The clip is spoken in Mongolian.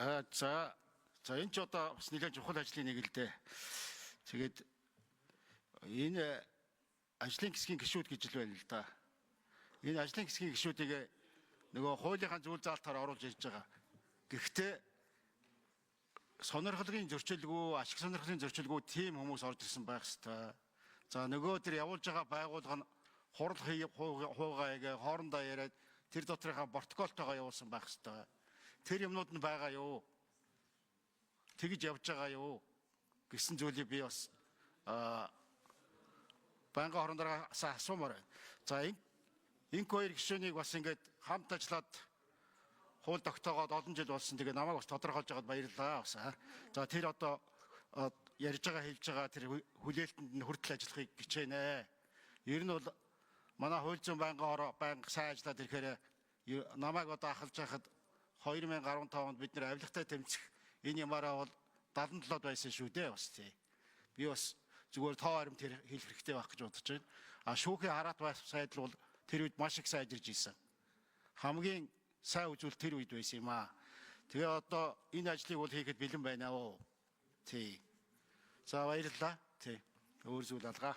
За энэ ч одоо бас нэлээд чухал ажлын нэг л дээ. Тэгээд энэ ажлын хэсгийн гишүүд гэж л байна л да. Энэ ажлын хэсгийн гишүүдийг нөгөө хуулийнхаа зүйл заалтаар оруулж ирж байгаа. Гэхдээ сонирхлын зөрчилгүй, ашиг сонирхлын зөрчилгүй тийм хүмүүс орж ирсэн байх ёстой. За нөгөө тэр явуулж байгаа байгууллага нь хурал хуугаагаа хоорондоо яриад тэр доторынхаа протоколтойгоо явуулсан байх ёстой. Тэр юмнууд нь байгаа юу? Тэгж явж байгаа юу гэсэн зүйлийг би бас банк хоорондоо асуумаар байна. За энэ хоёр гишүүнийг бас ингээд хамт ажиллаад хууль тогтоогоод олон жил болсон. Тэгээ намайг бас тодорхойлж байгаад баярлалаа бас. За тэр одоо ярьж байгаа хэлж байгаа тэр хүлээлтэнд нь хүртэл ажиллахыг хичээнэ. Ер нь бол манай хууль зүйн банк сайн ажиллаад ирэхээр намайг одоо ахалж байхад 2015 онд бид нэр авилгатай тэмцэх энэ ямаараа бол 77-д байсан шүү дээ бас тий. Би бас зүгээр тоо харимт хэлэх хэрэгтэй байх гэж бодож байна. Шүүхийн хараат сайдл бол тэр үед маш их сайн ажиллаж ирсэн. Хамгийн сайн үзүүл тэр үед байсан юм аа. Тэгээ одоо энэ ажлыг бол хийхэд бэлэн байна уу? Тий. За баярлалаа. Тий. Өөр зүйл алгаа.